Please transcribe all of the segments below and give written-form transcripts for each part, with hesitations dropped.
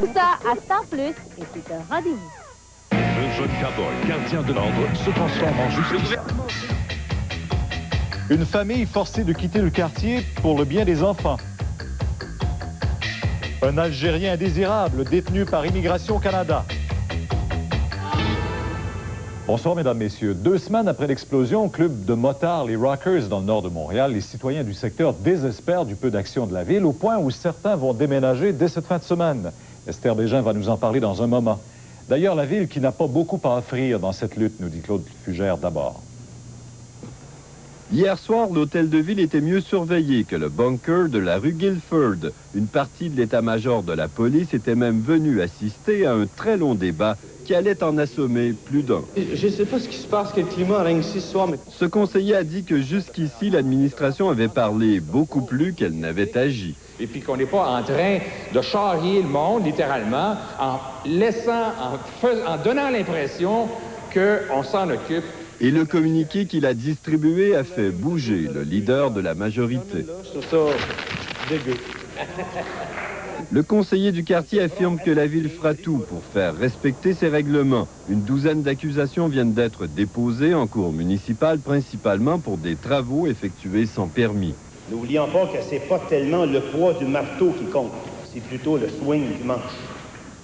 Tout ça à Star Plus et c'est un rendez-vous. Le jeune cowboy, gardien de l'ordre, se transforme en justice. Une famille forcée de quitter le quartier pour le bien des enfants. Un Algérien indésirable détenu par Immigration Canada. Bonsoir, mesdames, messieurs. 2 semaines après l'explosion au club de motards, les Rockers, dans le nord de Montréal, les citoyens du secteur désespèrent du peu d'action de la ville, au point où certains vont déménager dès cette fin de semaine. Esther Bégin va nous en parler dans un moment. D'ailleurs, la ville qui n'a pas beaucoup à offrir dans cette lutte, nous dit Claude Fugère d'abord. Hier soir, l'hôtel de ville était mieux surveillé que le bunker de la rue Guilford. Une partie de l'état-major de la police était même venue assister à un très long débat qui allait en assommer plus d'un. Je ne sais pas ce qui se passe, quel climat règne ici ce soir, mais... Ce conseiller a dit que jusqu'ici, l'administration avait parlé beaucoup plus qu'elle n'avait agi. Et puis qu'on n'est pas en train de charrier le monde, littéralement, en donnant l'impression qu'on s'en occupe. Et le communiqué qu'il a distribué a fait bouger le leader de la majorité. Je trouve ça dégueu. Le conseiller du quartier affirme que la ville fera tout pour faire respecter ses règlements. Une douzaine d'accusations viennent d'être déposées en cour municipale, principalement pour des travaux effectués sans permis. N'oublions pas que c'est pas tellement le poids du marteau qui compte, c'est plutôt le swing du manche.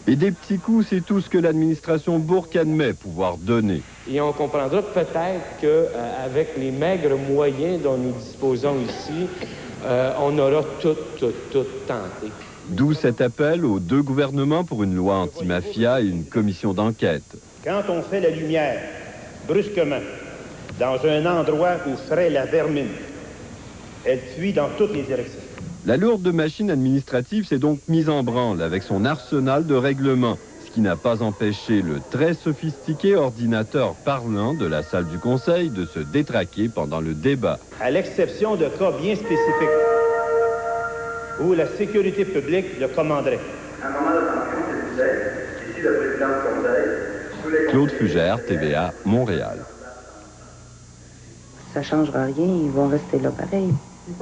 Et des petits coups, c'est tout ce que l'administration Bourque admet pouvoir donner. Et on comprendra peut-être qu'avec les maigres moyens dont nous disposons ici, on aura tout tenté. D'où cet appel aux 2 gouvernements pour une loi anti-mafia et une commission d'enquête. Quand on fait la lumière, brusquement, dans un endroit où serait la vermine, elle fuit dans toutes les directions. La lourde machine administrative s'est donc mise en branle avec son arsenal de règlements, ce qui n'a pas empêché le très sophistiqué ordinateur parlant de la salle du conseil de se détraquer pendant le débat. À l'exception de cas bien spécifiques, où la sécurité publique le commanderait. Claude Fugère, TVA, Montréal. Ça ne changera rien, ils vont rester là pareil.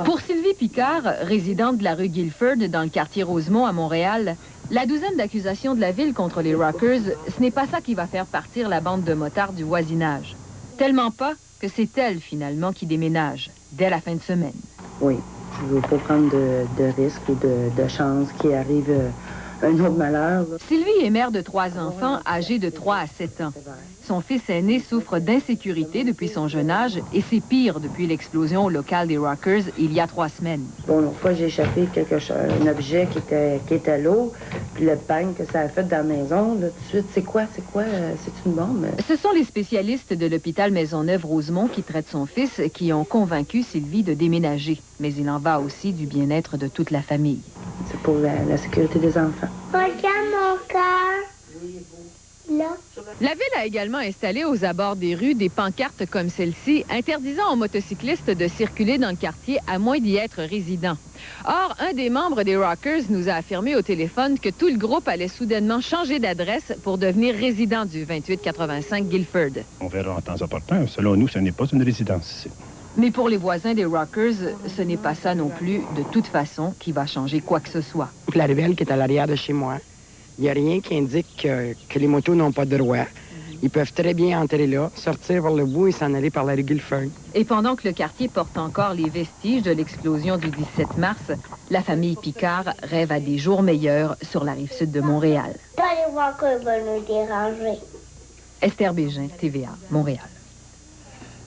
Pour Sylvie Picard, résidente de la rue Guilford dans le quartier Rosemont à Montréal, la douzaine d'accusations de la ville contre les Rockers, ce n'est pas ça qui va faire partir la bande de motards du voisinage. Tellement pas que c'est elle, finalement, qui déménage, dès la fin de semaine. Oui, je ne veux pas prendre de risques ou de chances qu'il arrive un autre malheur. Là. Sylvie est mère de 3 enfants âgés de 3 à 7 ans. Son fils aîné souffre d'insécurité depuis son jeune âge et c'est pire depuis l'explosion au local des Rockers il y a 3 semaines. Bon, l'autre fois, j'ai échappé un objet qui était lourd, puis le bang que ça a fait dans la maison, là, tout de suite, c'est quoi? C'est une bombe? Ce sont les spécialistes de l'hôpital Maisonneuve-Rosemont qui traitent son fils qui ont convaincu Sylvie de déménager. Mais il en va aussi du bien-être de toute la famille. C'est pour la sécurité des enfants. Regarde mon cœur. Là. La ville a également installé aux abords des rues des pancartes comme celle-ci, interdisant aux motocyclistes de circuler dans le quartier à moins d'y être résident. Or, un des membres des Rockers nous a affirmé au téléphone que tout le groupe allait soudainement changer d'adresse pour devenir résident du 2885 Guilford. On verra en temps opportun. Selon nous, ce n'est pas une résidence ici. Mais pour les voisins des Rockers, ce n'est pas ça non plus, de toute façon, qui va changer quoi que ce soit. La ruelle qui est à l'arrière de chez moi, il n'y a rien qui indique que les motos n'ont pas de droit. Ils peuvent très bien entrer là, sortir vers le bout et s'en aller par la rue Guilford. Et pendant que le quartier porte encore les vestiges de l'explosion du 17 mars, la famille Picard rêve à des jours meilleurs sur la rive sud de Montréal. Les Rockers vont nous déranger. Esther Bégin, TVA, Montréal.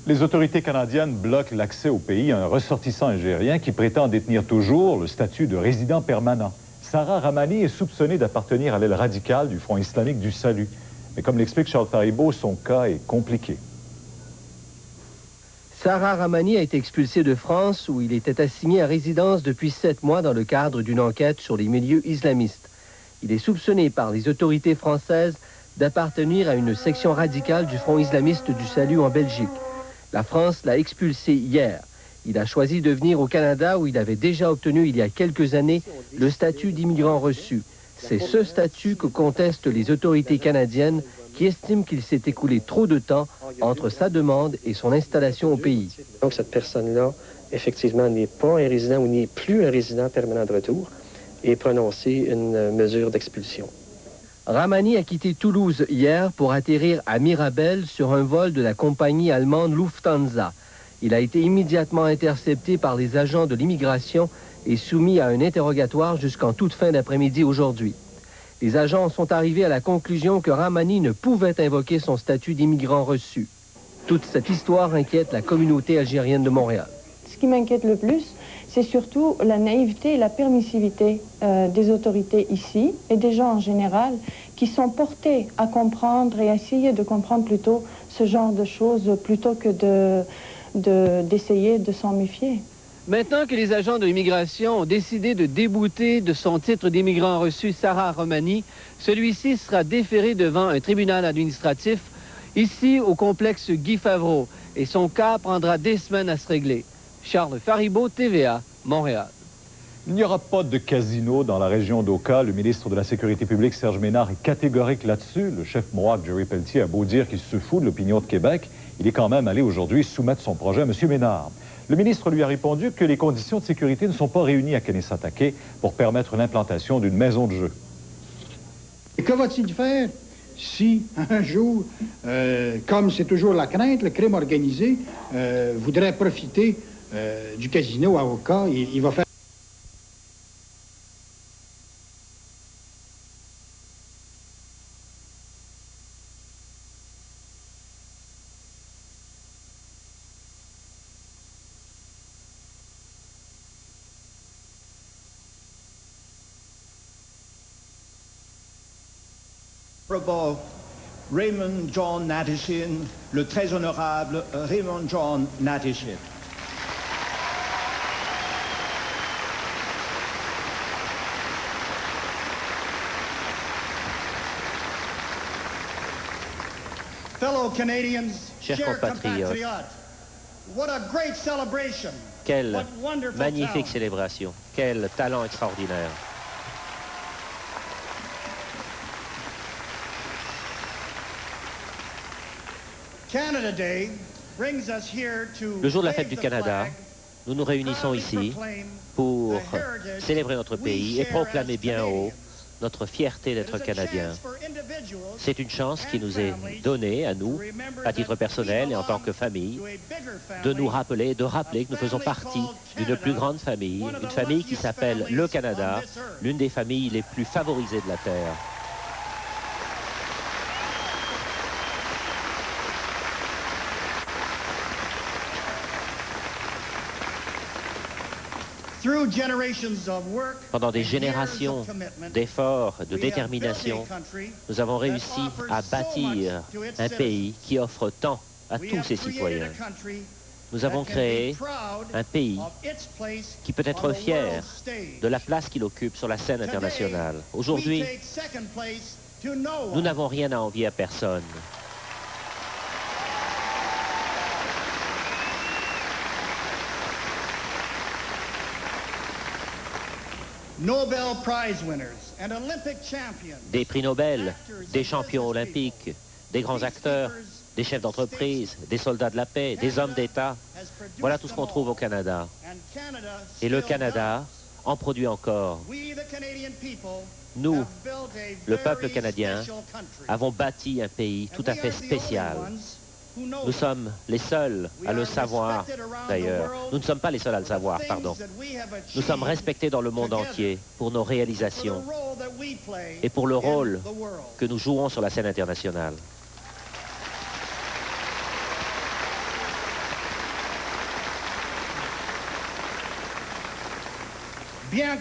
Les autorités canadiennes bloquent l'accès au pays à un ressortissant algérien qui prétend détenir toujours le statut de résident permanent. Sarah Ramani est soupçonnée d'appartenir à l'aile radicale du Front islamique du Salut. Mais comme l'explique Charles Paribault, son cas est compliqué. Sarah Ramani a été expulsée de France où il était assigné à résidence depuis 7 mois dans le cadre d'une enquête sur les milieux islamistes. Il est soupçonné par les autorités françaises d'appartenir à une section radicale du Front islamiste du Salut en Belgique. La France l'a expulsé hier. Il a choisi de venir au Canada où il avait déjà obtenu il y a quelques années le statut d'immigrant reçu. C'est ce statut que contestent les autorités canadiennes qui estiment qu'il s'est écoulé trop de temps entre sa demande et son installation au pays. Donc cette personne-là, effectivement, n'est pas un résident ou n'est plus un résident permanent de retour. et prononcer une mesure d'expulsion. Ramani a quitté Toulouse hier pour atterrir à Mirabel sur un vol de la compagnie allemande Lufthansa. Il a été immédiatement intercepté par les agents de l'immigration et soumis à un interrogatoire jusqu'en toute fin d'après-midi aujourd'hui. Les agents sont arrivés à la conclusion que Ramani ne pouvait invoquer son statut d'immigrant reçu. Toute cette histoire inquiète la communauté algérienne de Montréal. Ce qui m'inquiète le plus, c'est surtout la naïveté et la permissivité des autorités ici et des gens en général qui sont portés à comprendre et à essayer de comprendre plutôt ce genre de choses plutôt que d'essayer de s'en méfier. Maintenant que les agents de l'immigration ont décidé de débouter de son titre d'immigrant reçu Sarah Romani, celui-ci sera déféré devant un tribunal administratif ici au complexe Guy Favreau et son cas prendra des semaines à se régler. Charles Faribault, TVA, Montréal. Il n'y aura pas de casino dans la région d'Oka. Le ministre de la Sécurité publique, Serge Ménard, est catégorique là-dessus. Le chef mohawk, Jerry Pelletier, a beau dire qu'il se fout de l'opinion de Québec. Il est quand même allé aujourd'hui soumettre son projet à M. Ménard. Le ministre lui a répondu que les conditions de sécurité ne sont pas réunies à Kanesatake pour permettre l'implantation d'une maison de jeu. Et que va-t-il faire si, un jour, comme c'est toujours la crainte, le crime organisé voudrait profiter du casino à Oka, il va faire... Raymond John Natishin, le très honorable Raymond John Natishin. Fellow Canadians, chers compatriotes, quelle magnifique célébration, quel talent extraordinaire. Le jour de la fête du Canada, nous nous réunissons ici pour célébrer notre pays et proclamer bien haut notre fierté d'être Canadiens. C'est une chance qui nous est donnée à nous, à titre personnel et en tant que famille, de nous rappeler, de rappeler que nous faisons partie d'une plus grande famille, une famille qui s'appelle le Canada, l'une des familles les plus favorisées de la Terre. Pendant des générations d'efforts, de détermination, nous avons réussi à bâtir un pays qui offre tant à tous ses citoyens. Nous avons créé un pays qui peut être fier de la place qu'il occupe sur la scène internationale. Aujourd'hui, nous n'avons rien à envier à personne. Des prix Nobel, des champions olympiques, des grands acteurs, des chefs d'entreprise, des soldats de la paix, des hommes d'État. Voilà tout ce qu'on trouve au Canada. Et le Canada en produit encore. Nous, le peuple canadien, avons bâti un pays tout à fait spécial. Nous sommes les seuls à le savoir, d'ailleurs. Nous ne sommes pas les seuls à le savoir, pardon. Nous sommes respectés dans le monde entier pour nos réalisations et pour le rôle que nous jouons sur la scène internationale. Bien